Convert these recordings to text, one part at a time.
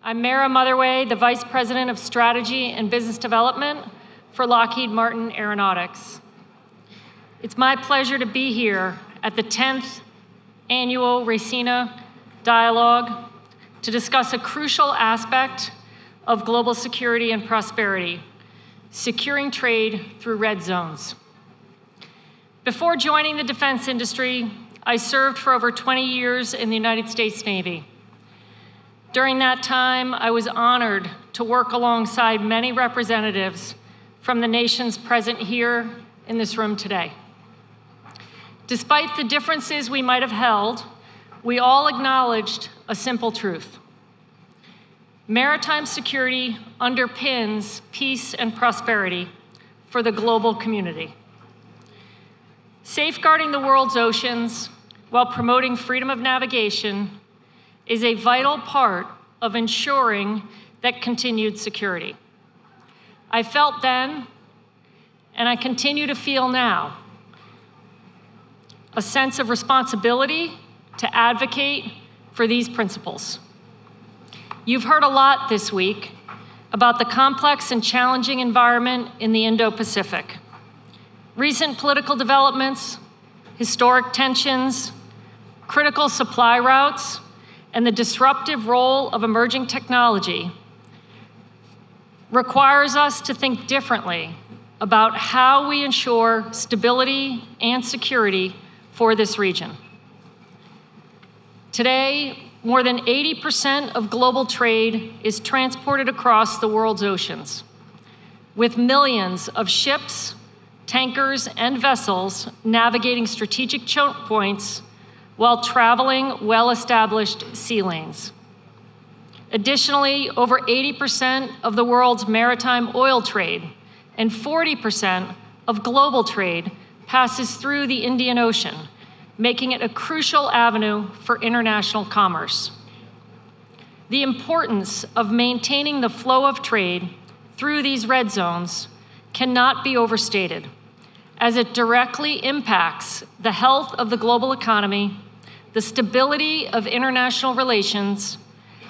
I'm Mara Motherway, the Vice President of Strategy and Business Development for Lockheed Martin Aeronautics. It's my pleasure to be here at the 10th Annual Raisina Dialogue to discuss a crucial aspect of global security and prosperity, securing trade through red zones. Before joining the defense industry, I served for over 20 years in the United States Navy. During that time, I was honored to work alongside many representatives from the nations present here in this room today. Despite the differences we might have held, we all acknowledged a simple truth. Maritime security underpins peace and prosperity for the global community. Safeguarding the world's oceans while promoting freedom of navigation is a vital part of ensuring that continued security. I felt then, and I continue to feel now, a sense of responsibility to advocate for these principles. You've heard a lot this week about the complex and challenging environment in the Indo-Pacific. Recent political developments, historic tensions, critical supply routes, and the disruptive role of emerging technology requires us to think differently about how we ensure stability and security for this region. Today, more than 80% of global trade is transported across the world's oceans, with millions of ships, tankers, and vessels navigating strategic choke points while traveling well-established sea lanes. Additionally, over 80% of the world's maritime oil trade and 40% of global trade passes through the Indian Ocean, making it a crucial avenue for international commerce. The importance of maintaining the flow of trade through these red zones cannot be overstated, as it directly impacts the health of the global economy, the stability of international relations,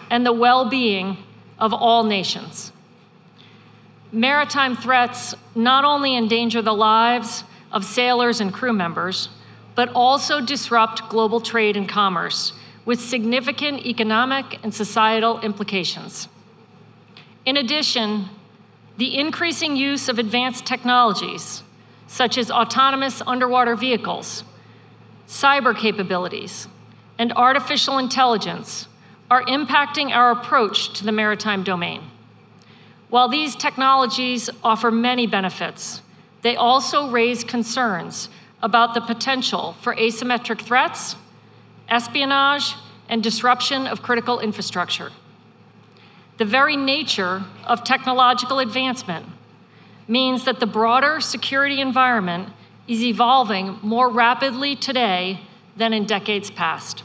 and the well-being of all nations. Maritime threats not only endanger the lives of sailors and crew members, but also disrupt global trade and commerce with significant economic and societal implications. In addition, the increasing use of advanced technologies, such as autonomous underwater vehicles, cyber capabilities, and artificial intelligence are impacting our approach to the maritime domain. While these technologies offer many benefits, they also raise concerns about the potential for asymmetric threats, espionage, and disruption of critical infrastructure. The very nature of technological advancement means that the broader security environment is evolving more rapidly today than in decades past.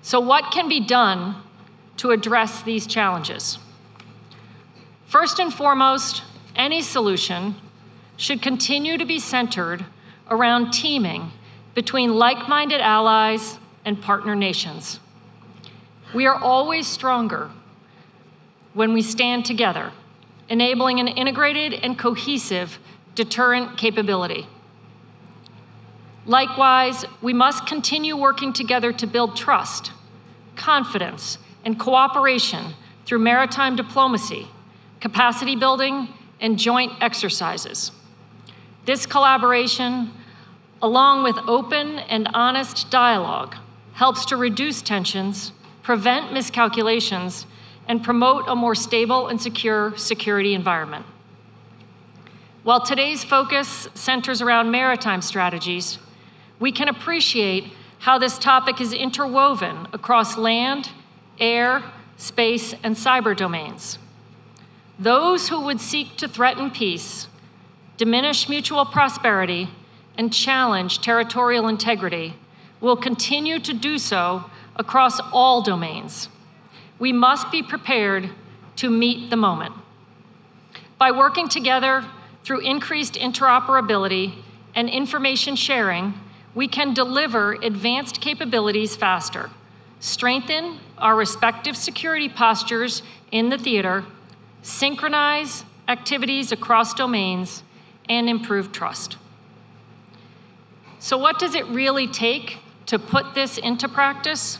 So what can be done to address these challenges? First and foremost, any solution should continue to be centered around teaming between like-minded allies and partner nations. We are always stronger when we stand together, enabling an integrated and cohesive deterrent capability. Likewise, we must continue working together to build trust, confidence, and cooperation through maritime diplomacy, capacity building, and joint exercises. This collaboration, along with open and honest dialogue, helps to reduce tensions, prevent miscalculations, and promote a more stable and secure security environment. While today's focus centers around maritime strategies, we can appreciate how this topic is interwoven across land, air, space, and cyber domains. Those who would seek to threaten peace, diminish mutual prosperity, and challenge territorial integrity will continue to do so across all domains. We must be prepared to meet the moment. By working together through increased interoperability and information sharing, we can deliver advanced capabilities faster, strengthen our respective security postures in the theater, synchronize activities across domains, and improve trust. So what does it really take to put this into practice?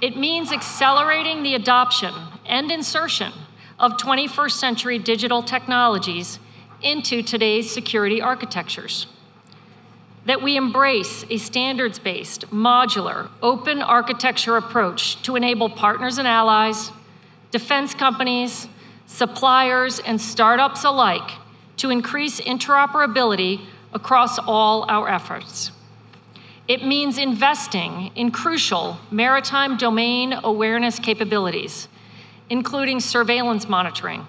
It means accelerating the adoption and insertion of 21st century digital technologies into today's security architectures. That we embrace a standards-based, modular, open architecture approach to enable partners and allies, defense companies, suppliers, and startups alike to increase interoperability across all our efforts. It means investing in crucial maritime domain awareness capabilities, including surveillance monitoring,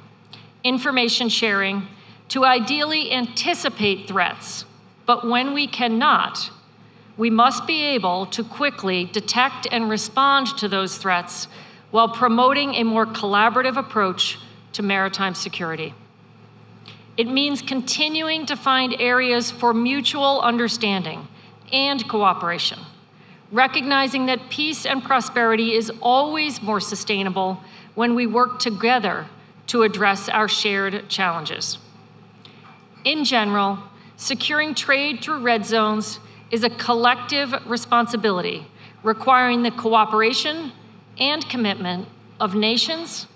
information sharing, to ideally anticipate threats. But when we cannot, we must be able to quickly detect and respond to those threats while promoting a more collaborative approach to maritime security. It means continuing to find areas for mutual understanding and cooperation, recognizing that peace and prosperity is always more sustainable when we work together to address our shared challenges. In general, securing trade through red zones is a collective responsibility requiring the cooperation and commitment of nations,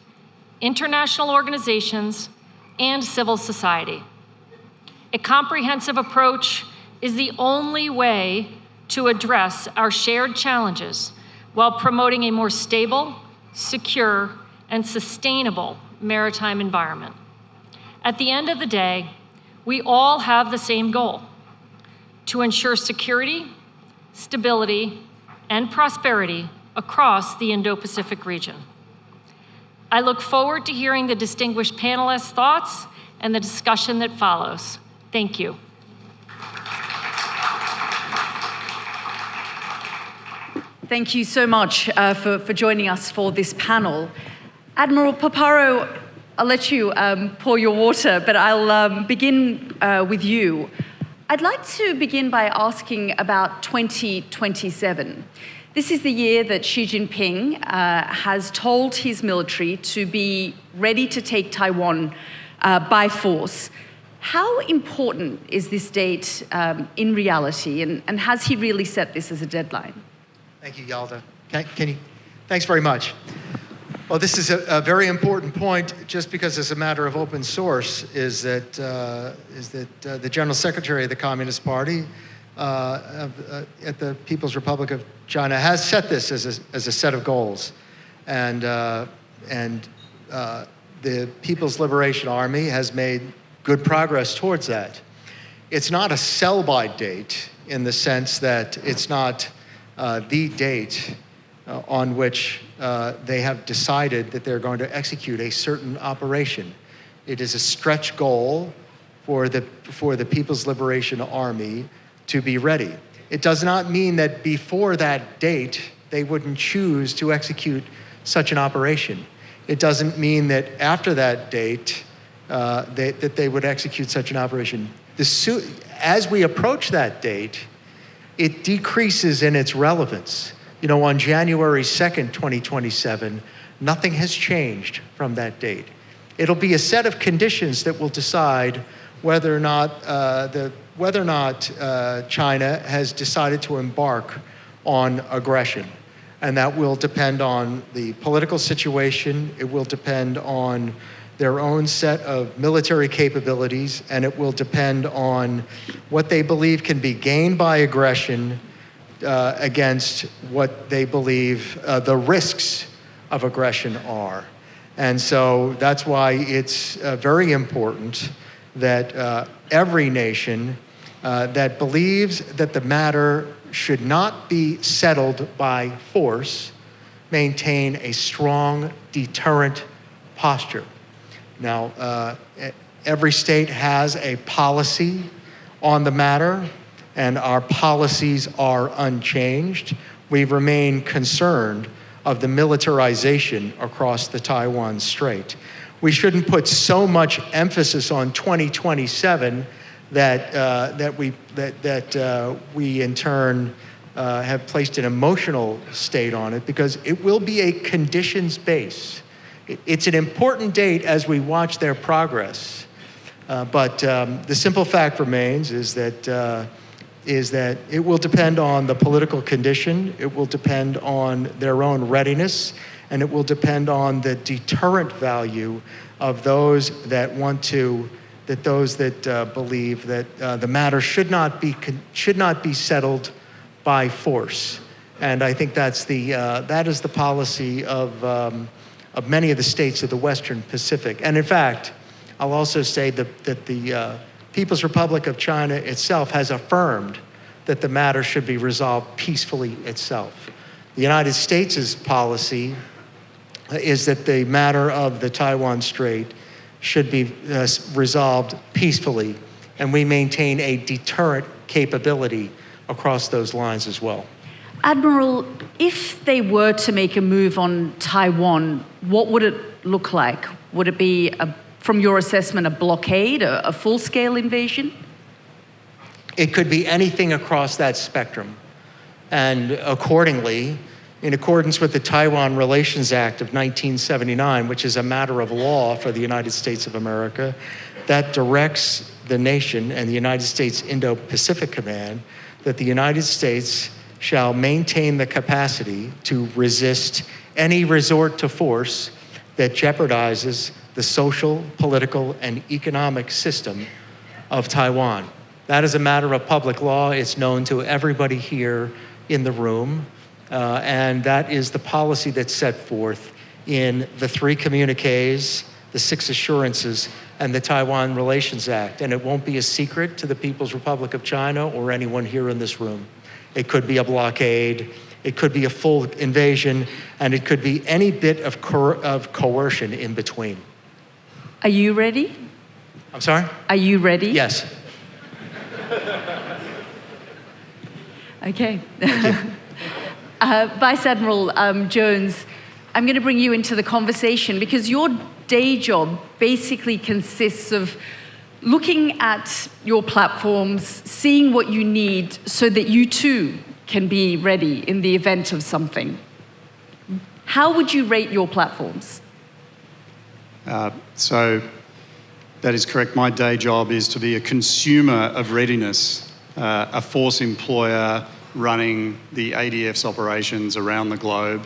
international organizations, and civil society. A comprehensive approach is the only way to address our shared challenges while promoting a more stable, secure, and sustainable maritime environment. At the end of the day, we all have the same goal: to ensure security, stability, and prosperity across the Indo-Pacific region. I look forward to hearing the distinguished panelists' thoughts and the discussion that follows. Thank you. Thank you so much for joining us for this panel. Admiral Paparo, I'll let you pour your water, but I'll begin with you. I'd like to begin by asking about 2027. This is the year that Xi Jinping has told his military to be ready to take Taiwan by force. How important is this date in reality, and has he really set this as a deadline? Thank you, Yalda. Thanks very much. Well, this is a very important point, just because it's a matter of open source, is that the General Secretary of the Communist Party at the People's Republic of China has set this as a set of goals, and the People's Liberation Army has made good progress towards that. It's not a sell-by date in the sense that it's not the date on which they have decided that they're going to execute a certain operation. It is a stretch goal for the People's Liberation Army to be ready. It does not mean that before that date they wouldn't choose to execute such an operation. It doesn't mean that after that date that they would execute such an operation. As we approach that date, it decreases in its relevance. You know, on January 2nd, 2027, nothing has changed from that date. It'll be a set of conditions that will decide whether or not China has decided to embark on aggression. And that will depend on the political situation, it will depend on their own set of military capabilities, and it will depend on what they believe can be gained by aggression against what they believe the risks of aggression are. And so that's why it's very important that every nation that believes that the matter should not be settled by force maintain a strong deterrent posture. Now, every state has a policy on the matter, and our policies are unchanged. We remain concerned of the militarization across the Taiwan Strait. We shouldn't put so much emphasis on 2027 that we in turn have placed an emotional state on it because it will be a conditions base. It's an important date as we watch their progress. But the simple fact remains is that it will depend on the political condition, it will depend on their own readiness, and it will depend on the deterrent value of those that believe that the matter should not be settled by force. And I think that is the policy of many of the states of the Western Pacific. And in fact, I'll also say that the People's Republic of China itself has affirmed that the matter should be resolved peacefully itself. The United States' policy is that the matter of the Taiwan Strait should be resolved peacefully, and we maintain a deterrent capability across those lines as well. Admiral, if they were to make a move on Taiwan, what would it look like? Would it be, from your assessment, a blockade, a full-scale invasion? It could be anything across that spectrum. And accordingly, in accordance with the Taiwan Relations Act of 1979, which is a matter of law for the United States of America, that directs the nation and the United States Indo-Pacific Command that the United States shall maintain the capacity to resist any resort to force that jeopardizes the social, political, and economic system of Taiwan. That is a matter of public law. It's known to everybody here in the room, and that is the policy that's set forth in the 3 communiques, the 6 assurances, and the Taiwan Relations Act. And it won't be a secret to the People's Republic of China or anyone here in this room. It could be a blockade, it could be a full invasion, and it could be any bit of coercion in between. Are you ready? I'm sorry? Are you ready? Yes. Okay. Vice Admiral Jones, I'm going to bring you into the conversation because your day job basically consists of looking at your platforms, seeing what you need so that you too can be ready in the event of something. How would you rate your platforms? So that is correct. My day job is to be a consumer of readiness, a force employer running the ADF's operations around the globe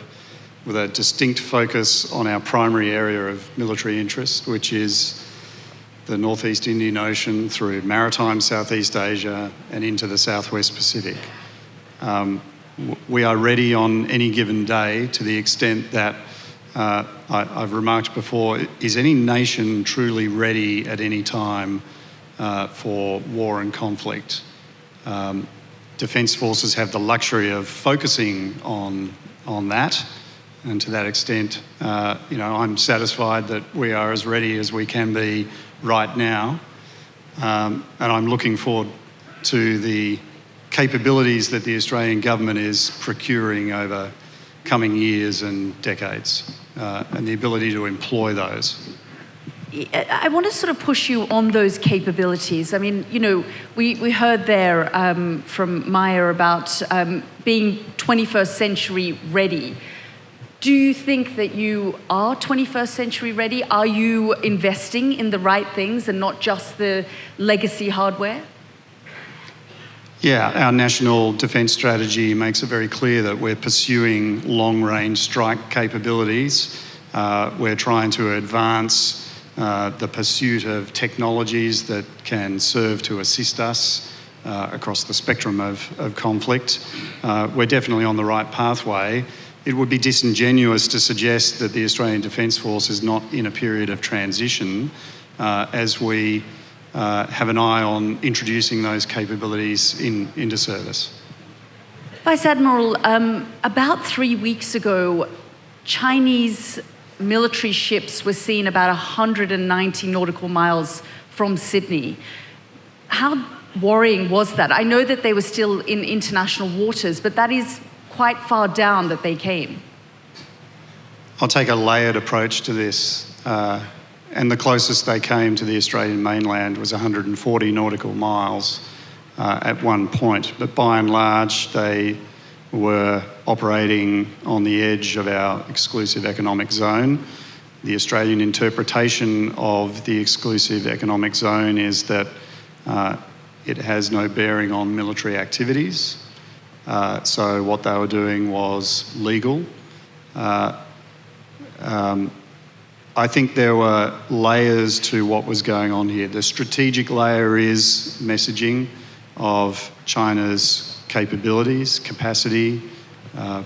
with a distinct focus on our primary area of military interest, which is the Northeast Indian Ocean through maritime Southeast Asia and into the Southwest Pacific. We are ready on any given day to the extent that I've remarked before, is any nation truly ready at any time for war and conflict? Defence forces have the luxury of focusing on that, and to that extent, I'm satisfied that we are as ready as we can be right now, and I'm looking forward to the capabilities that the Australian government is procuring over coming years and decades, and the ability to employ those. I want to sort of push you on those capabilities. I mean, we heard there from Maya about being 21st century ready. Do you think that you are 21st century ready? Are you investing in the right things and not just the legacy hardware? Yeah, our national defence strategy makes it very clear that we're pursuing long-range strike capabilities. We're trying to advance the pursuit of technologies that can serve to assist us across the spectrum of conflict. We're definitely on the right pathway. It would be disingenuous to suggest that the Australian Defence Force is not in a period of transition as we have an eye on introducing those capabilities into service. Vice Admiral, about 3 weeks ago, Chinese military ships were seen about 190 nautical miles from Sydney. How worrying was that? I know that they were still in international waters, but that is quite far down that they came. I'll take a layered approach to this. And the closest they came to the Australian mainland was 140 nautical miles at one point. But by and large, they were operating on the edge of our exclusive economic zone. The Australian interpretation of the exclusive economic zone is that it has no bearing on military activities. So what they were doing was legal. I think there were layers to what was going on here. The strategic layer is messaging of China's capabilities, capacity,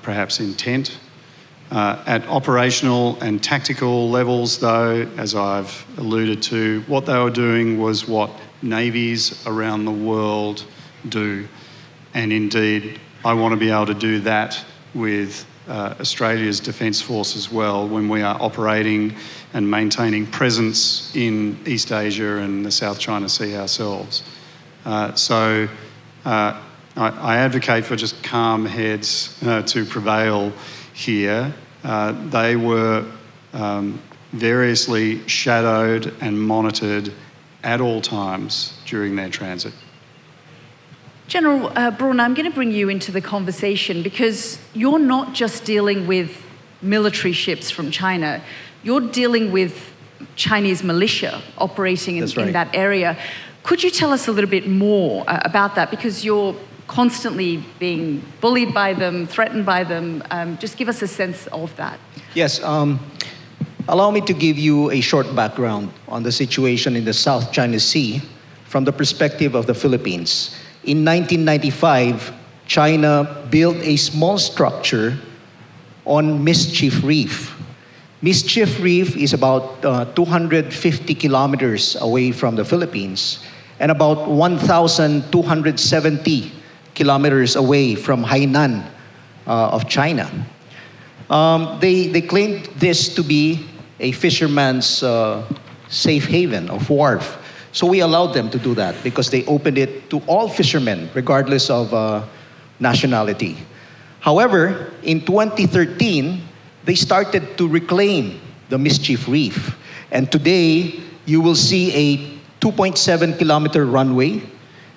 perhaps intent. At operational and tactical levels, though, as I've alluded to, what they were doing was what navies around the world do. And indeed, I want to be able to do that with Australia's Defence Force as well when we are operating and maintaining presence in East Asia and the South China Sea ourselves. So I advocate for just calm heads to prevail here. They were variously shadowed and monitored at all times during their transit. General Braun, I'm going to bring you into the conversation because you're not just dealing with military ships from China. You're dealing with Chinese militia operating in that area. Could you tell us a little bit more about that? Because you're constantly being bullied by them, threatened by them. Just give us a sense of that. Yes. Allow me to give you a short background on the situation in the South China Sea from the perspective of the Philippines. In 1995, China built a small structure on Mischief Reef. Mischief Reef is about 250 kilometers away from the Philippines and about 1,270 kilometers away from Hainan of China. They claimed this to be a fisherman's safe haven of wharf. So we allowed them to do that because they opened it to all fishermen, regardless of nationality. However, in 2013, they started to reclaim the Mischief Reef. And today, you will see a 2.7 kilometer runway.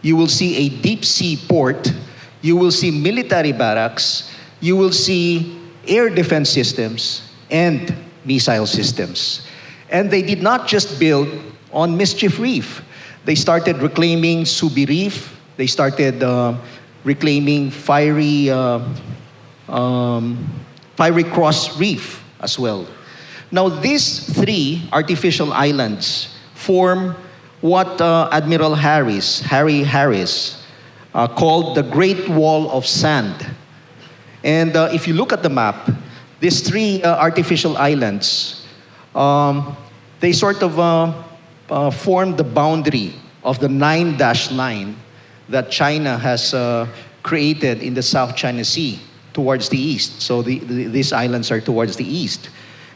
You will see a deep sea port. You will see military barracks. You will see air defense systems and missile systems. And they did not just build on Mischief Reef. They started reclaiming Subi Reef. They started reclaiming Fiery Cross Reef as well. Now, these three artificial islands form what Admiral Harry Harris, called the Great Wall of Sand. And if you look at the map, these three artificial islands, they sort of form the boundary of the 9-dash line that China has created in the South China Sea towards the east. So these islands are towards the east.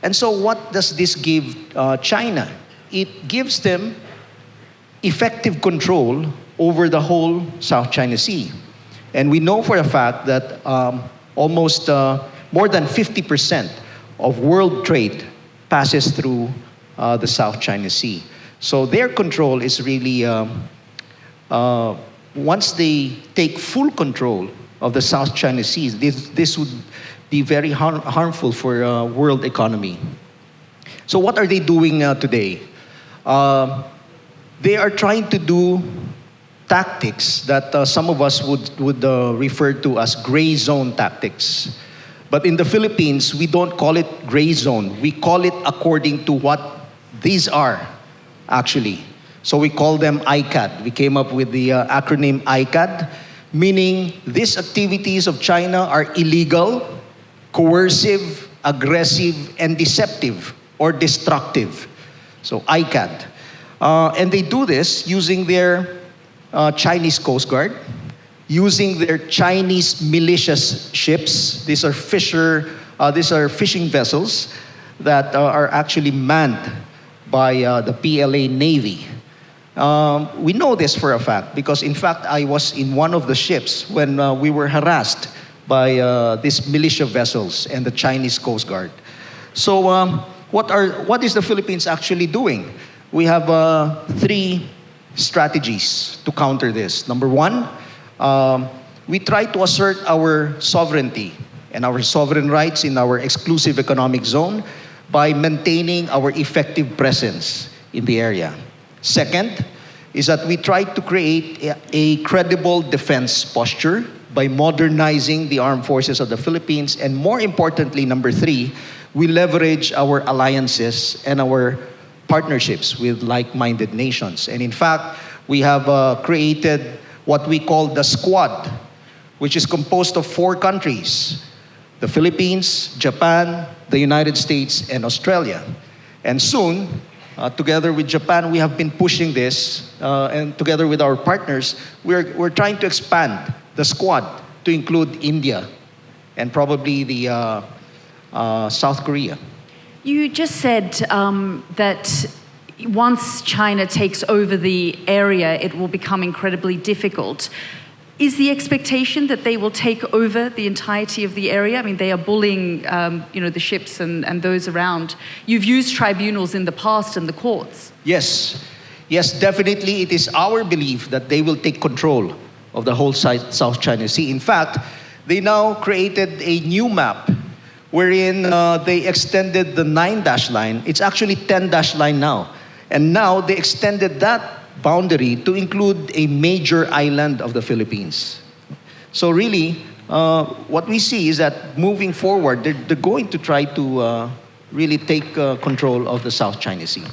And so what does this give China? It gives them effective control over the whole South China Sea. And we know for a fact that almost more than 50% of world trade passes through the South China Sea. So their control is really, once they take full control of the South China Sea, this would be very harmful for world economy. So what are they doing today? They are trying to do tactics that some of us would refer to as gray zone tactics. But in the Philippines, we don't call it gray zone. We call it according to what these are, actually. So we call them ICAD. We came up with the acronym ICAD, meaning these activities of China are illegal, coercive, aggressive, and deceptive or destructive. So ICAD. And they do this using their Chinese Coast Guard, using their Chinese militia ships. These are fishing vessels that are actually manned by the PLA Navy. We know this for a fact because, in fact, I was in one of the ships when we were harassed by these militia vessels and the Chinese Coast Guard. So what is the Philippines actually doing? We have three strategies to counter this. Number one, we try to assert our sovereignty and our sovereign rights in our exclusive economic zone by maintaining our effective presence in the area. Second is that we try to create a credible defense posture by modernizing the armed forces of the Philippines. And more importantly, number three, we leverage our alliances and our partnerships with like-minded nations. And in fact, we have created what we call the Squad, which is composed of 4 countries: the Philippines, Japan, the United States, and Australia. And soon, together with Japan, we have been pushing this, and together with our partners, we're trying to expand the Squad to include India and probably the South Korea. You just said that once China takes over the area, it will become incredibly difficult. Is the expectation that they will take over the entirety of the area? I mean, they are bullying, the ships and those around. You've used tribunals in the past and the courts. Yes, definitely. It is our belief that they will take control of the whole South China Sea. In fact, they now created a new map wherein they extended the 9-dash line. It's actually 10-dash line now. And now they extended that boundary to include a major island of the Philippines. So really, what we see is that moving forward, they're going to try to really take control of the South China Sea.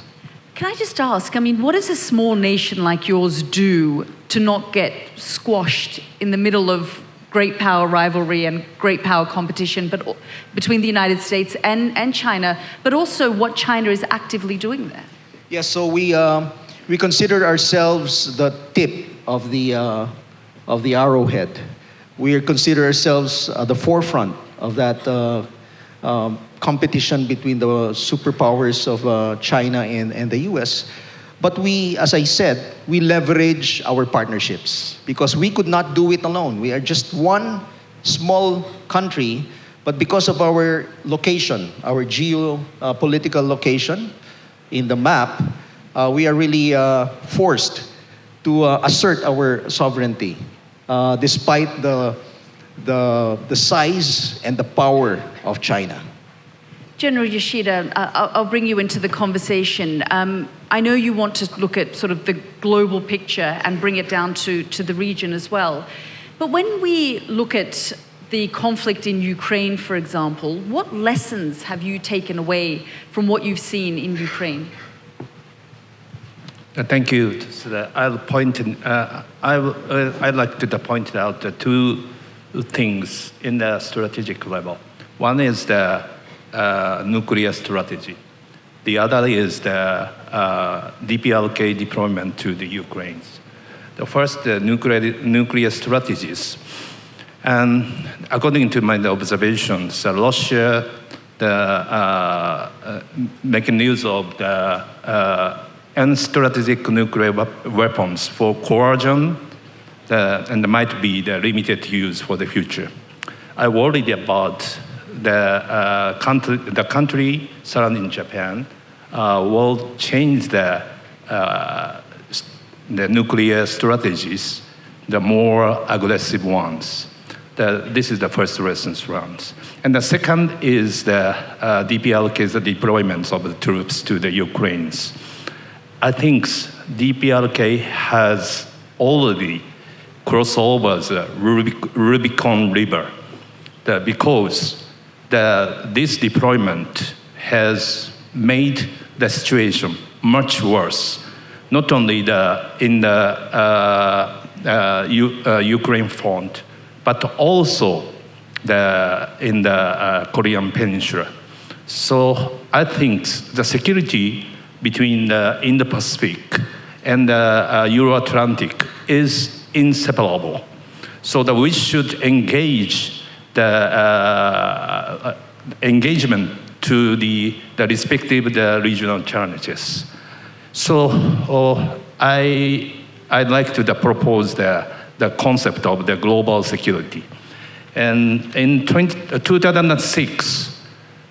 Can I just ask, I mean, what does a small nation like yours do to not get squashed in the middle of great power rivalry and great power competition but between the United States and China, but also what China is actively doing there? Yes, so we consider ourselves the tip of the arrowhead. We consider ourselves the forefront of that competition between the superpowers of China and the US. But we, as I said, we leverage our partnerships because we could not do it alone. We are just one small country, but because of our location, our geopolitical location in the map, we are really forced to assert our sovereignty, despite the size and the power of China. General Yoshida, I'll bring you into the conversation. I know you want to look at sort of the global picture and bring it down to the region as well. But when we look at the conflict in Ukraine, for example, what lessons have you taken away from what you've seen in Ukraine? Thank you. So I'd like to point out the 2 things in the strategic level. One is the nuclear strategy. The other is the DPRK deployment to the Ukraine. The first, the nuclear strategies. And according to my observations, Russia making use of the strategic nuclear weapons for coercion, and might be the limited use for the future. I worried about the country surrounding Japan will change the nuclear strategies, the more aggressive ones. This is the first lessons learned. And the second is the DPRK's deployments of the troops to the Ukraine. I think DPRK has already crossed over the Rubicon River because this deployment has made the situation much worse, not only in the Ukraine front, but also in the Korean Peninsula. So I think the security between the Indo-Pacific and the Euro-Atlantic is inseparable. So that we should engage the engagement to the respective regional challenges. So I'd like to propose the concept of the global security. And in 2006,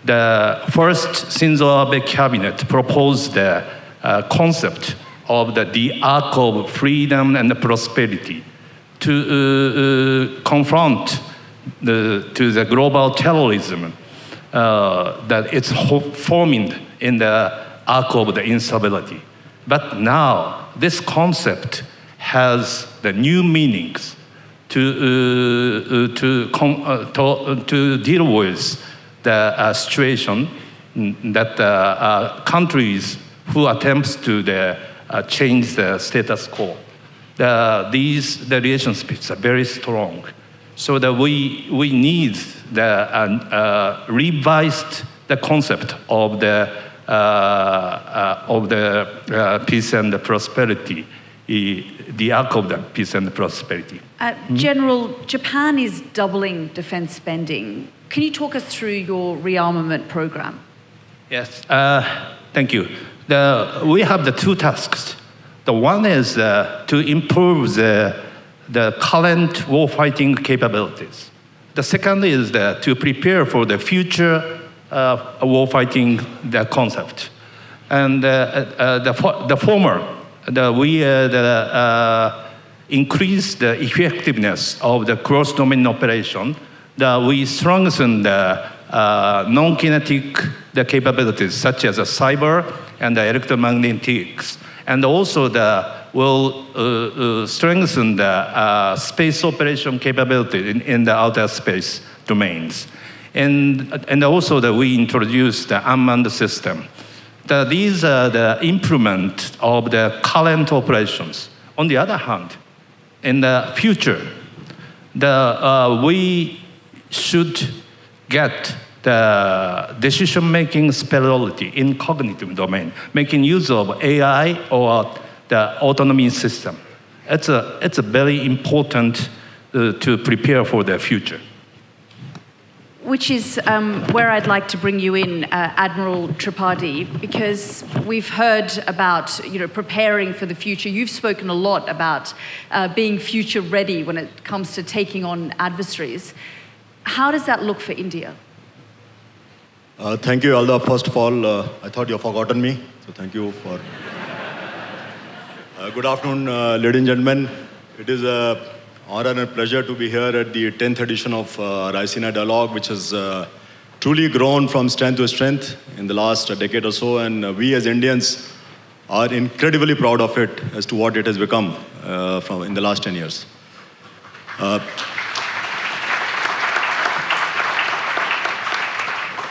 the first Shinzo Abe cabinet proposed the concept of the arc of freedom and prosperity to confront the global terrorism that it's forming in the arc of the instability. But now this concept has the new meanings to deal with the situation that countries who attempts to change the status quo. The relationships are very strong, so that we need the revised the concept of the peace and the prosperity, the arc of the peace and the prosperity. General, Japan is doubling defense spending. Can you talk us through your rearmament program? Yes, thank you. We have the two tasks. The one is to improve the current warfighting capabilities. The second is to prepare for the future warfighting concept. And the former, we increase the effectiveness of the cross-domain operation. We strengthen the non-kinetic capabilities such as cyber and the electromagnetics, and also will strengthen the space operation capability in the outer space domains, and also we introduce the unmanned system. These are the improvement of the current operations. On the other hand, in the future, we should get the decision-making superiority in cognitive domain, making use of AI or the autonomy system. It's a very important to prepare for the future. Which is where I'd like to bring you in, Admiral Tripathi, because we've heard about preparing for the future. You've spoken a lot about being future ready when it comes to taking on adversaries. How does that look for India? Thank you, Alda. First of all, I thought you had forgotten me, so thank you for... Good afternoon, ladies and gentlemen. It is an honor and a pleasure to be here at the 10th edition of Raisina Dialogue, which has truly grown from strength to strength in the last decade or so, and we as Indians are incredibly proud of it as to what it has become in the last 10 years.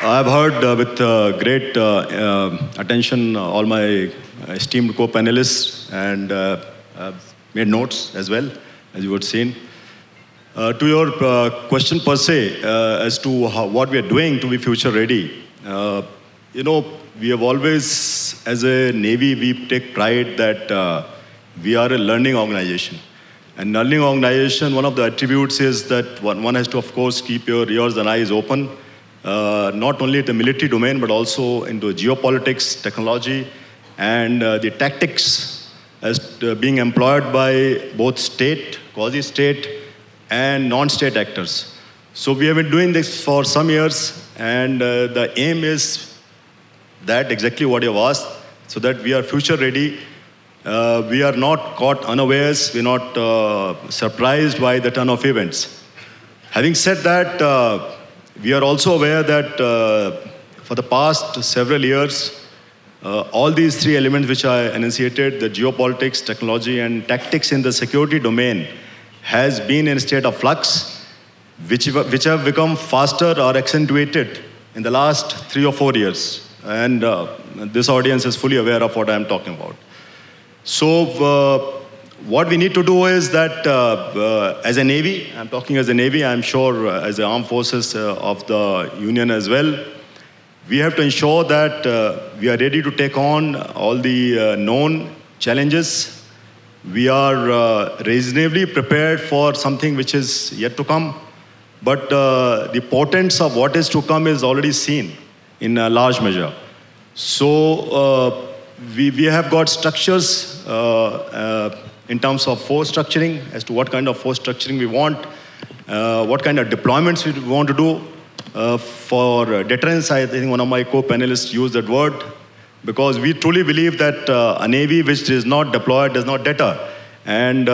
I've heard with great attention all my esteemed co-panelists, and made notes as well, as you would have seen. To your question per se, as to what we are doing to be future ready, we have always, as a Navy, we take pride that we are a learning organization. And learning organization, one of the attributes is that one has to, of course, keep your ears and eyes open, not only at the military domain, but also into geopolitics, technology, and the tactics as being employed by both state, quasi-state, and non-state actors. So we have been doing this for some years, and the aim is that exactly what you have asked, so that we are future ready. We are not caught unawares, we're not surprised by the turn of events. Having said that, we are also aware that for the past several years, all these three elements which I enunciated, the geopolitics, technology, and tactics in the security domain, has been in a state of flux, which have become faster or accentuated in the last 3 or 4 years. And this audience is fully aware of what I'm talking about. So what we need to do is that as a Navy, I'm talking as a Navy, I'm sure as the armed forces of the Union as well, we have to ensure that we are ready to take on all the known challenges. We are reasonably prepared for something which is yet to come. But the portents of what is to come is already seen in a large measure. So we have got structures in terms of force structuring, as to what kind of force structuring we want, what kind of deployments we want to do. For deterrence, I think one of my co-panelists used that word, because we truly believe that a Navy which is not deployed does not deter. And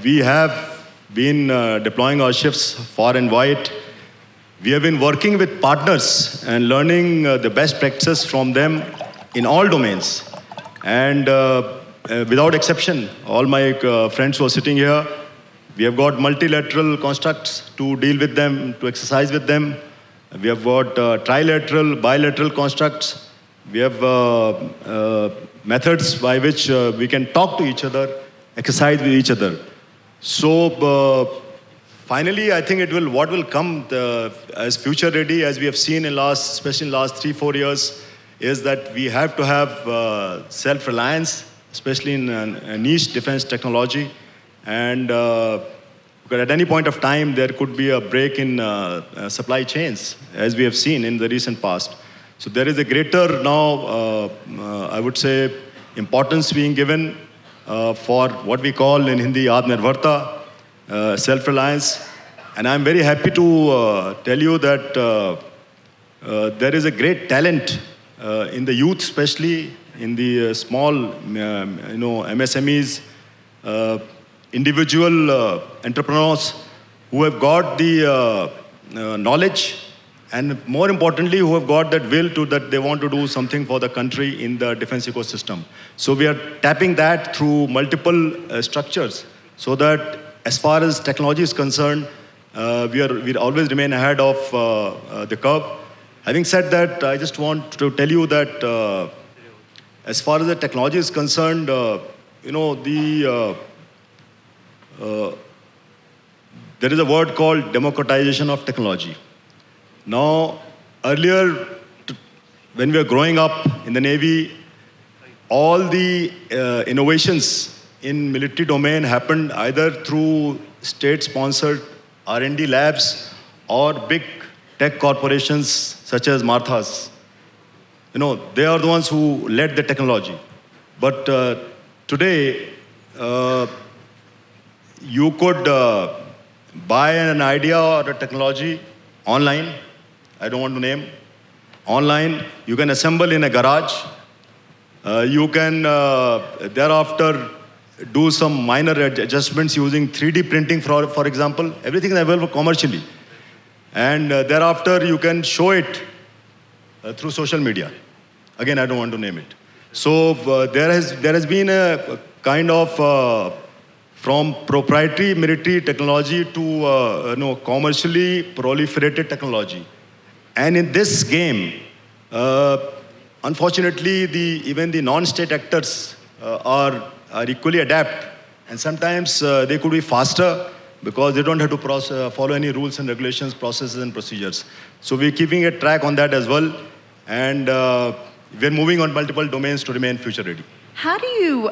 we have been deploying our ships far and wide. We have been working with partners and learning the best practices from them in all domains. And without exception, all my friends who are sitting here, we have got multilateral constructs to deal with them, to exercise with them. We have got trilateral, bilateral constructs. We have methods by which we can talk to each other, exercise with each other. So finally, I think what will come as future ready, as we have seen especially in last 3-4 years, is that we have to have self-reliance, especially in a niche defense technology. And because at any point of time, there could be a break in supply chains, as we have seen in the recent past. So there is a greater now, I would say, importance being given for what we call in Hindi, Atmanirbharta, self-reliance. And I'm very happy to tell you that there is a great talent in the youth, especially in the small, MSMEs, individual entrepreneurs who have got the knowledge, and more importantly, who have got that will that they want to do something for the country in the defense ecosystem. So we are tapping that through multiple structures, so that as far as technology is concerned, we always remain ahead of the curve. Having said that, I just want to tell you that as far as the technology is concerned, there is a word called democratization of technology. Now, earlier, when we were growing up in the Navy, all the innovations in military domain happened either through state-sponsored R&D labs or big tech corporations such as Marthas. They are the ones who led the technology. But today, you could buy an idea or a technology online. I don't want to name. Online, you can assemble in a garage. You can thereafter do some minor adjustments using 3D printing, for example. Everything is available commercially. And thereafter, you can show it through social media. Again, I don't want to name it. So there has been a kind of from proprietary military technology to commercially proliferated technology. And in this game, unfortunately, even the non-state actors are equally adept. And sometimes they could be faster because they don't have to follow any rules and regulations, processes and procedures. So we're keeping a track on that as well. And we're moving on multiple domains to remain future ready. How do you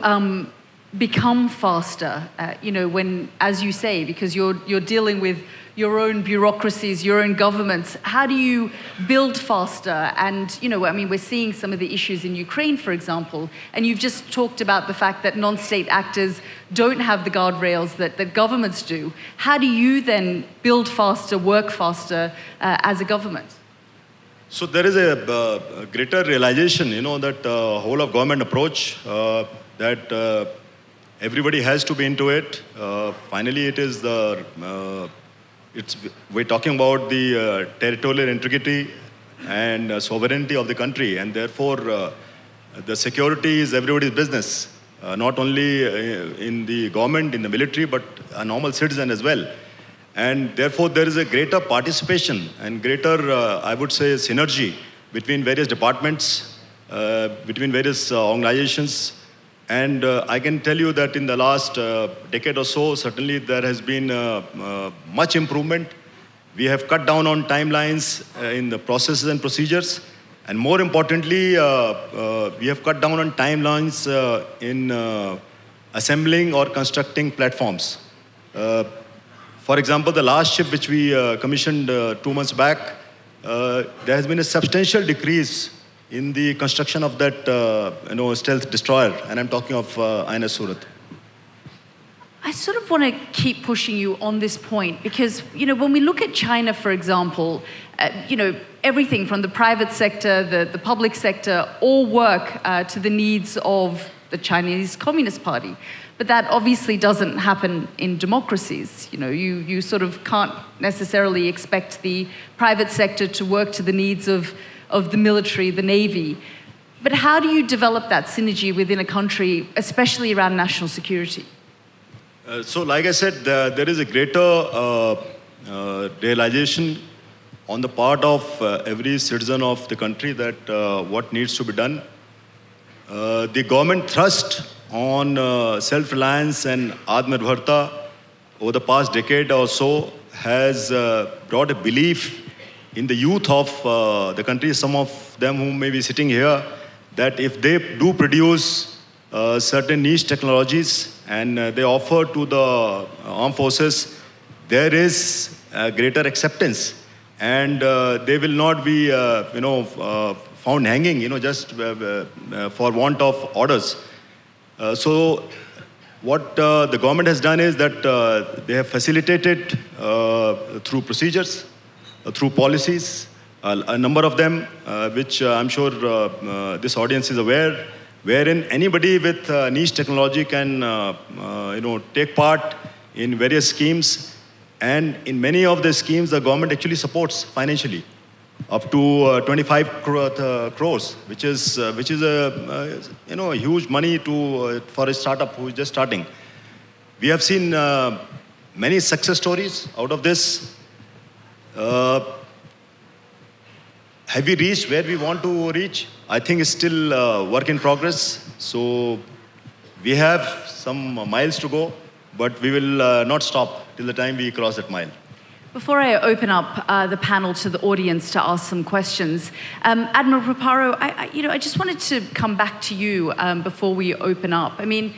become faster, when, as you say, because you're dealing with your own bureaucracies, your own governments, how do you build faster? And, we're seeing some of the issues in Ukraine, for example, and you've just talked about the fact that non-state actors don't have the guardrails that governments do. How do you then build faster, work faster as a government? So there is a greater realization, that whole of government approach, that everybody has to be into it. Finally, it is we're talking about the territorial integrity and sovereignty of the country, and therefore the security is everybody's business, not only in the government, in the military, but a normal citizen as well. And therefore, there is a greater participation and greater, I would say, synergy between various departments, between various organizations. And I can tell you that in the last decade or so, certainly there has been much improvement. We have cut down on timelines in the processes and procedures. And more importantly, we have cut down on timelines in assembling or constructing platforms. For example, the last ship which we commissioned 2 months back, there has been a substantial decrease in the construction of that stealth destroyer, and I'm talking of INS Surat. I sort of want to keep pushing you on this point because, when we look at China, for example, everything from the private sector, the public sector, all work to the needs of the Chinese Communist Party. But that obviously doesn't happen in democracies. You know, you sort of can't necessarily expect the private sector to work to the needs of the military, the Navy. But how do you develop that synergy within a country, especially around national security? So like I said, there is a greater realization on the part of every citizen of the country that what needs to be done. The government thrust on self-reliance and Atmanirbharta over the past decade or so has brought a belief in the youth of the country, some of them who may be sitting here, that if they do produce certain niche technologies and they offer to the armed forces, there is greater acceptance, and they will not be, found hanging, just for want of orders. So what the government has done is that they have facilitated through procedures, through policies, a number of them, which I'm sure this audience is aware, wherein anybody with niche technology can, take part in various schemes, and in many of the schemes, the government actually supports financially, up to 25 crores, which is a huge money for a startup who is just starting. We have seen many success stories out of this. Have we reached where we want to reach? I think it's still a work in progress. So we have some miles to go, but we will not stop till the time we cross that mile. Before I open up the panel to the audience to ask some questions, Admiral Praparo, I just wanted to come back to you before we open up. I mean,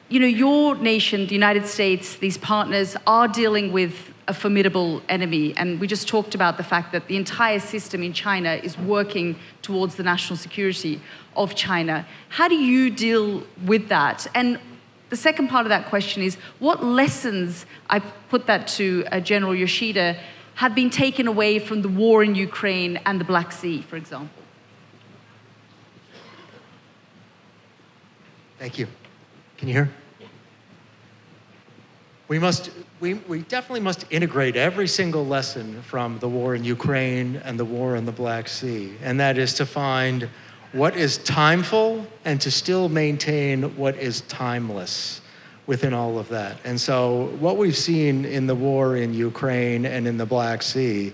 your nation, the United States, these partners are dealing with a formidable enemy, and we just talked about the fact that the entire system in China is working towards the national security of China. How do you deal with that? And the second part of that question is, what lessons, I put that to General Yoshida, have been taken away from the war in Ukraine and the Black Sea, for example? Thank you. Can you hear? We definitely must integrate every single lesson from the war in Ukraine and the war in the Black Sea, and that is to find what is timeful and to still maintain what is timeless within all of that. And so what we've seen in the war in Ukraine and in the Black Sea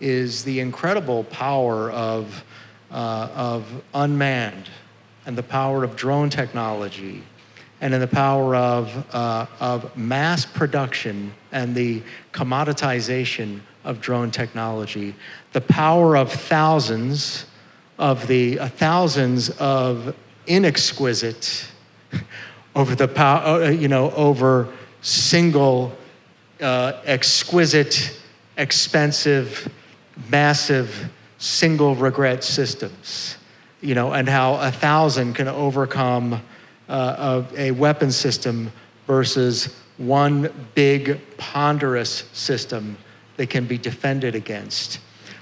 is the incredible power of unmanned, and the power of drone technology, and in the power of mass production and the commoditization of drone technology, the power of thousands of inexquisite over single exquisite, expensive, massive single regret systems, and how 1,000 can overcome a weapon system versus one big ponderous system that can be defended against.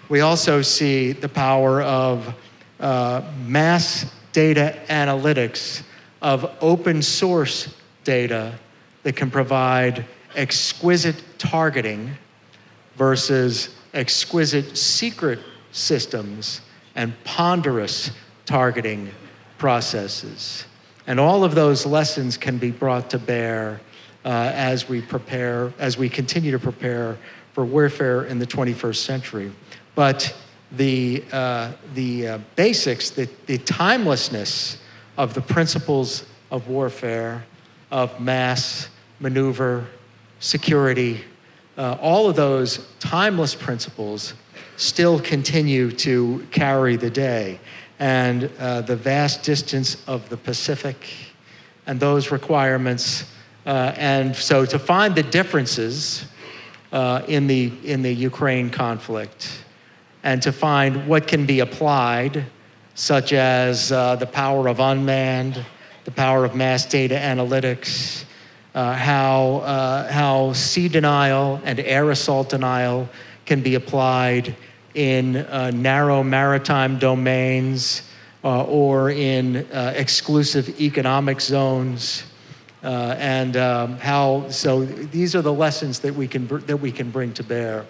We also see the power of mass data analytics, of open source data that can provide exquisite targeting versus exquisite secret systems and ponderous targeting processes. And all of those lessons can be brought to bear as we continue to prepare for warfare in the 21st century. But the basics, the timelessness of the principles of warfare, of mass, maneuver, security, all of those timeless principles still continue to carry the day. And the vast distance of the Pacific and those requirements. And so to find the differences in the Ukraine conflict, and to find what can be applied, such as the power of unmanned, the power of mass data analytics, how sea denial and air assault denial can be applied in narrow maritime domains, or in exclusive economic zones, so these are the lessons that we can bring to bear,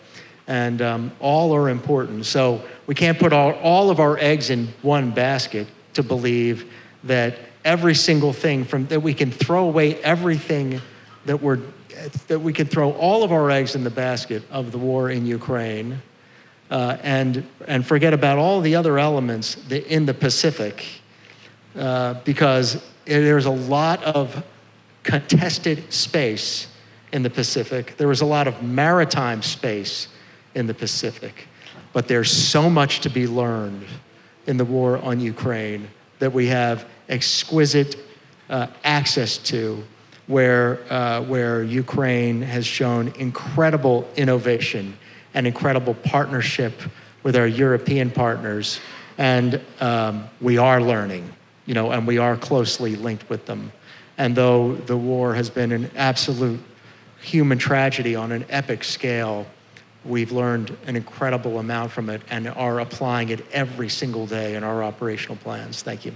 and all are important. So we can't put all of our eggs in one basket to believe that every single thing that we can throw away everything that we can throw all of our eggs in the basket of the war in Ukraine, and forget about all the other elements in the Pacific, because there's a lot of contested space in the Pacific. There was a lot of maritime space in the Pacific, but there's so much to be learned in the war on Ukraine that we have exquisite access to, where Ukraine has shown incredible innovation and incredible partnership with our European partners, and we are learning, and we are closely linked with them. And though the war has been an absolute human tragedy on an epic scale, we've learned an incredible amount from it and are applying it every single day in our operational plans. Thank you.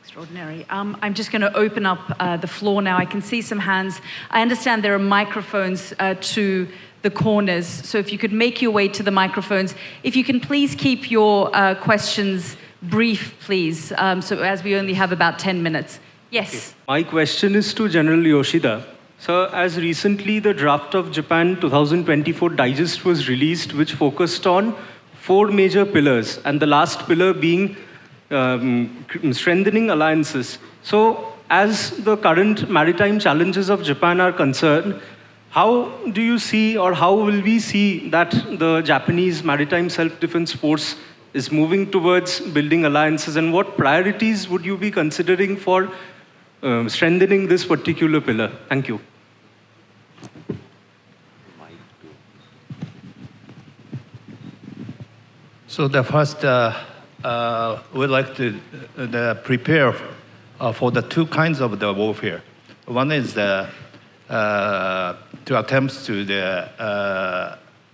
Extraordinary. I'm just going to open up the floor now. I can see some hands. I understand there are microphones to the corners, so if you could make your way to the microphones. If you can please keep your questions brief, please, so as we only have about 10 minutes. Yes. My question is to General Yoshida. So, as recently the draft of Japan 2024 Digest was released, which focused on 4 major pillars, and the last pillar being strengthening alliances. So, as the current maritime challenges of Japan are concerned, how do you see, or how will we see that the Japanese maritime self-defense force is moving towards building alliances, and what priorities would you be considering for strengthening this particular pillar? Thank you. So the first, we'd like to prepare for the 2 kinds of the warfare. One is to attempt to the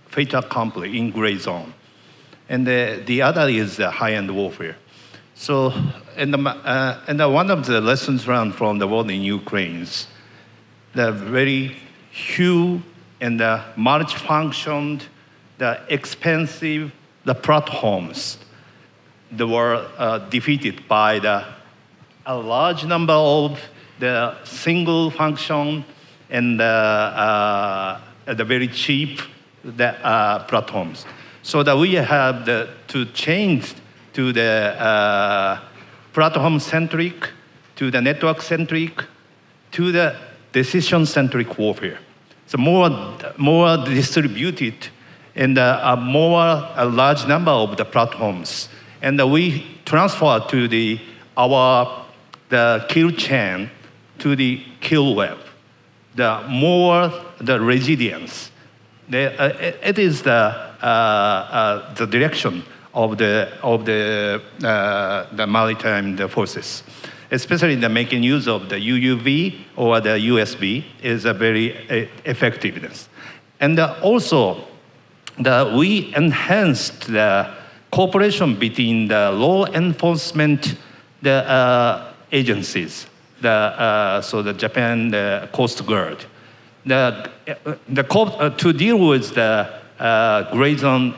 fait accompli in gray zone, and the other is the high-end warfare. So, and one of the lessons learned from the war in Ukraine is the very huge and multi-functioned, the expensive, the platforms that were defeated by a large number of the single function and the very cheap platforms. So that we have to change to the platform-centric, to the network-centric, to the decision-centric warfare. So more distributed and a large number of the platforms. And we transfer to the kill chain to the kill web. The more the resilience. It is the direction of the maritime forces, especially the making use of the UUV or the USB is a very effectiveness. And also, we enhanced the cooperation between the law enforcement agencies, so the Japan Coast Guard, to deal with the gray zone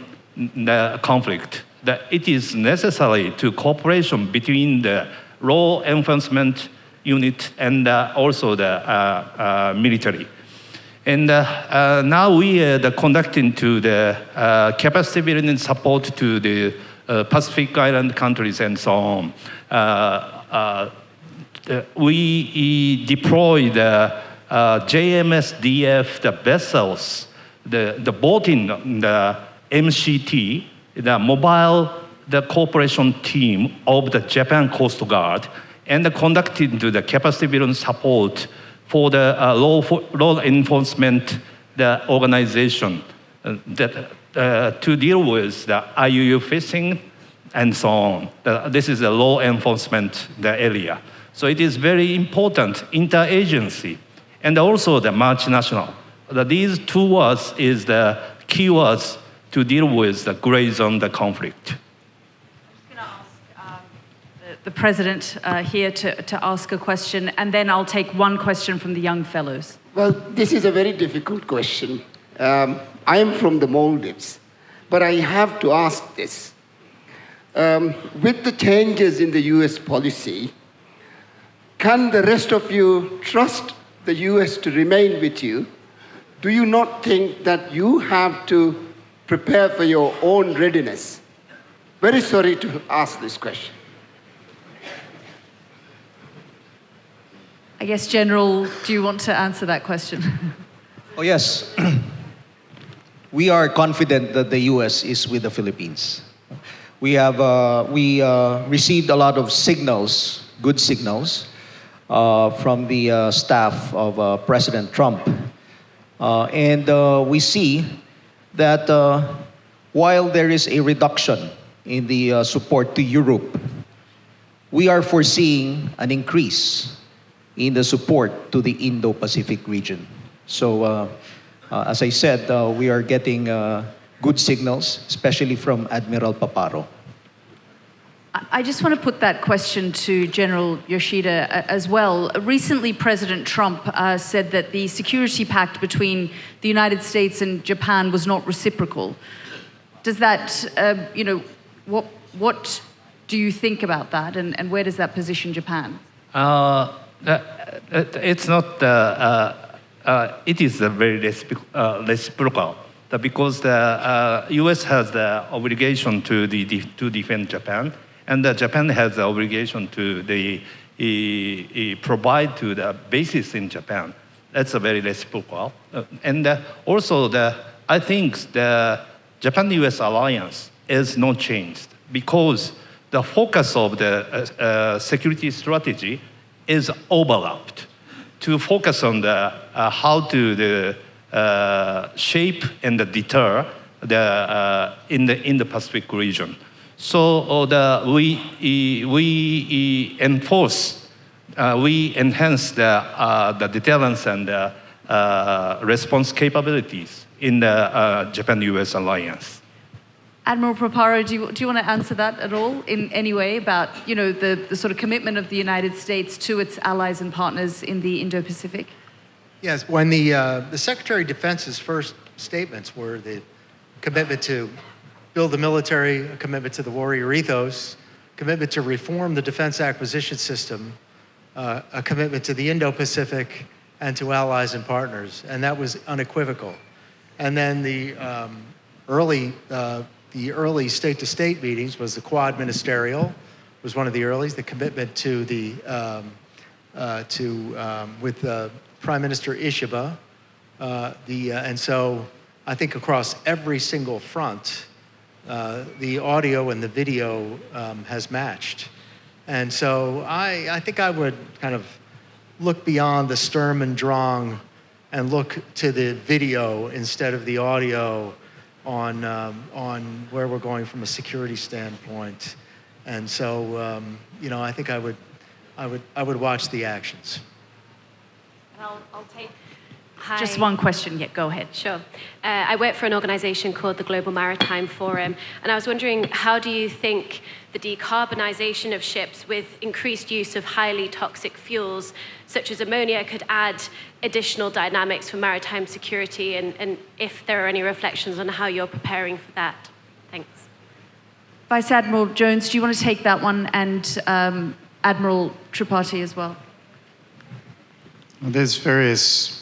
conflict. It is necessary to cooperation between the law enforcement unit and also the military. And now we are conducting to the capacity building support to the Pacific Island countries and so on. We deploy the JMSDF, the vessels, the boating, the MCT, the mobile, the cooperation team of the Japan Coast Guard, and conducting to the capacity building support for the law enforcement, the organization to deal with the IUU fishing and so on. This is the law enforcement area. So it is very important interagency and also the multinational. These 2 words is the key words to deal with the gray zone, the conflict. I'm just going to ask the president here to ask a question, and then I'll take one question from the young fellows. Well, this is a very difficult question. I am from the Maldives, but I have to ask this. With the changes in the US policy, can the rest of you trust the US to remain with you? Do you not think that you have to prepare for your own readiness? Very sorry to ask this question. I guess, General, do you want to answer that question? Oh, yes. We are confident that the US is with the Philippines. We have received a lot of signals, good signals, from the staff of President Trump. And we see that while there is a reduction in the support to Europe, we are foreseeing an increase in the support to the Indo-Pacific region. So, as I said, we are getting good signals, especially from Admiral Paparo. I just want to put that question to General Yoshida as well. Recently, President Trump said that the security pact between the United States and Japan was not reciprocal. Does that, what do you think about that, and where does that position Japan? It's not. It is very reciprocal because the U.S. has the obligation to defend Japan, and Japan has the obligation to provide to the bases in Japan. That's a very reciprocal. And also, I think the Japan-U.S. alliance is not changed because the focus of the security strategy is overlapped to focus on the how to shape and deter in the Pacific region. So we enforce, we enhance the deterrence and response capabilities in the Japan-U.S. alliance. Admiral Paparo, do you want to answer that at all in any way about the sort of commitment of the United States to its allies and partners in the Indo-Pacific? Yes, when the Secretary of Defense's first statements were the commitment to build the military, a commitment to the warrior ethos, commitment to reform the defense acquisition system, a commitment to the Indo-Pacific and to allies and partners, and that was unequivocal. And then the early state-to-state meetings was the Quad Ministerial, was one of the earliest, the commitment to with Prime Minister Ishiba, and so I think across every single front, the audio and the video has matched. And so I think I would kind of look beyond the Sturm und Drang and look to the video instead of the audio on where we're going from a security standpoint. And so, I think I would watch the actions. I'll take. Hi. Just one question, yeah, go ahead. Sure. I work for an organization called the Global Maritime Forum, and I was wondering, how do you think the decarbonization of ships with increased use of highly toxic fuels, such as ammonia, could add additional dynamics for maritime security, and if there are any reflections on how you're preparing for that? Thanks. Vice Admiral Jones, do you want to take that one, and Admiral Tripathi as well? There's various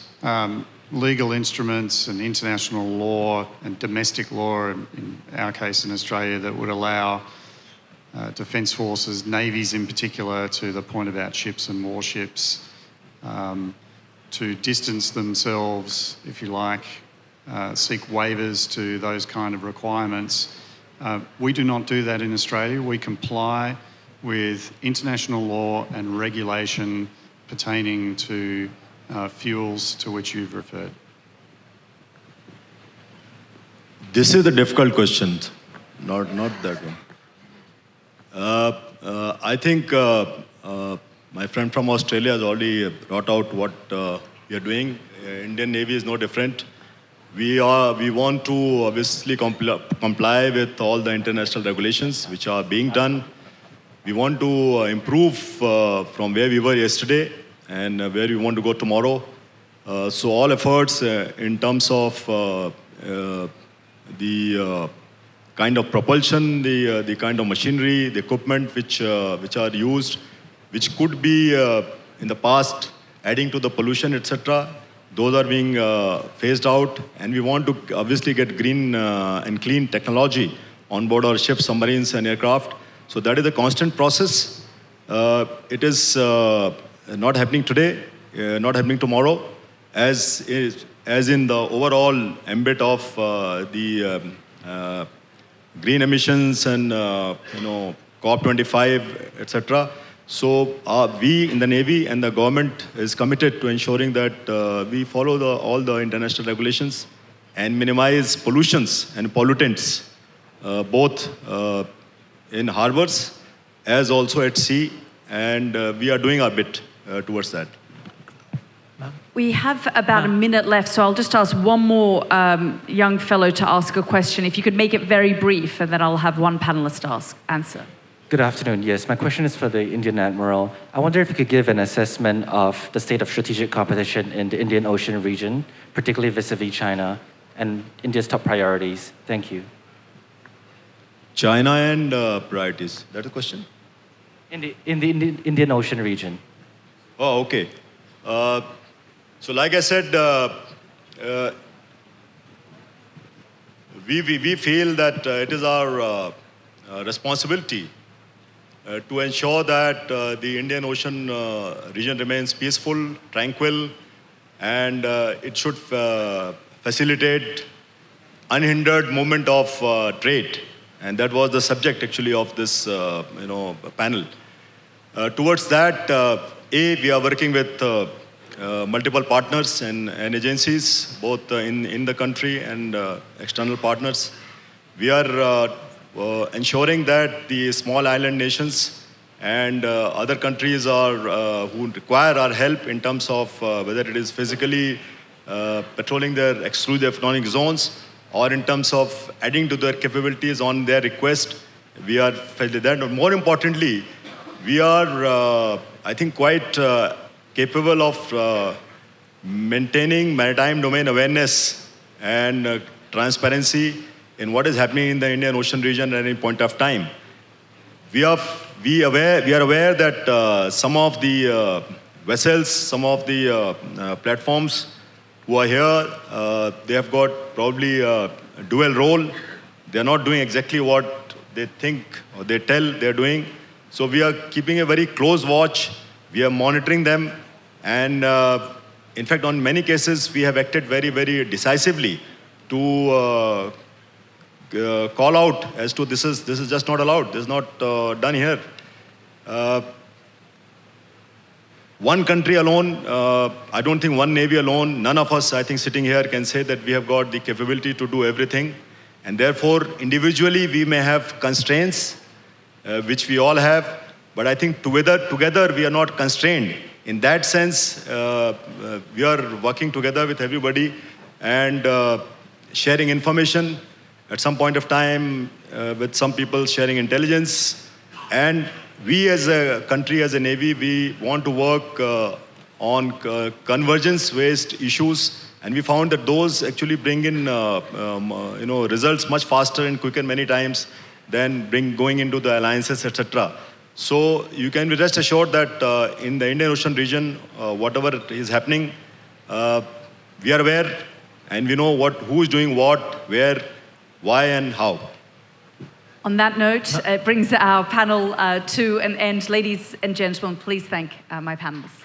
legal instruments and international law and domestic law, in our case in Australia, that would allow defence forces, navies in particular, to the point about ships and warships, to distance themselves, if you like, seek waivers to those kind of requirements. We do not do that in Australia. We comply with international law and regulation pertaining to fuels to which you've referred. This is the difficult question, not that one. I think my friend from Australia has already brought out what we are doing. Indian Navy is no different. We want to obviously comply with all the international regulations which are being done. We want to improve from where we were yesterday and where we want to go tomorrow. So all efforts in terms of the kind of propulsion, the kind of machinery, the equipment which are used, which could be in the past adding to the pollution, etc. Those are being phased out, and we want to obviously get green and clean technology on board our ships, submarines, and aircraft. So that is a constant process. It is not happening today, not happening tomorrow, as in the overall ambit of the green emissions and COP25, etc. So we in the Navy and the government is committed to ensuring that we follow all the international regulations and minimize pollutions and pollutants, both in harbors as also at sea, and we are doing our bit towards that. We have about a minute left, so I'll just ask one more young fellow to ask a question. If you could make it very brief, and then I'll have one panelist answer. Good afternoon. Yes, my question is for the Indian Admiral. I wonder if you could give an assessment of the state of strategic competition in the Indian Ocean region, particularly vis-a-vis China, and India's top priorities. Thank you. China and priorities. That's the question? In the Indian Ocean region. Oh, okay. So like I said, we feel that it is our responsibility to ensure that the Indian Ocean region remains peaceful, tranquil, and it should facilitate unhindered movement of trade. And that was the subject actually of this panel. Towards that, we are working with multiple partners and agencies, both in the country and external partners. We are ensuring that the small island nations and other countries who require our help in terms of whether it is physically patrolling their exclusive economic zones or in terms of adding to their capabilities on their request, we are that. More importantly, we are, I think, quite capable of maintaining maritime domain awareness and transparency in what is happening in the Indian Ocean region at any point of time. We are aware that some of the vessels, some of the platforms who are here, they have got probably a dual role. They are not doing exactly what they think or they tell they are doing. So we are keeping a very close watch. We are monitoring them. And in fact, on many cases, we have acted very, very decisively to call out as to this is just not allowed. This is not done here. One country alone, I don't think one Navy alone, none of us, I think, sitting here can say that we have got the capability to do everything. And therefore, individually, we may have constraints, which we all have. But I think together we are not constrained. In that sense, we are working together with everybody and sharing information at some point of time with some people sharing intelligence. And we as a country, as a Navy, we want to work on convergence-based issues. And we found that those actually bring in results much faster and quicker many times than going into the alliances, etc. So you can be rest assured that in the Indian Ocean region, whatever is happening, we are aware and we know who is doing what, where, why, and how. On that note, it brings our panel to an end. Ladies and gentlemen, please thank my panelists.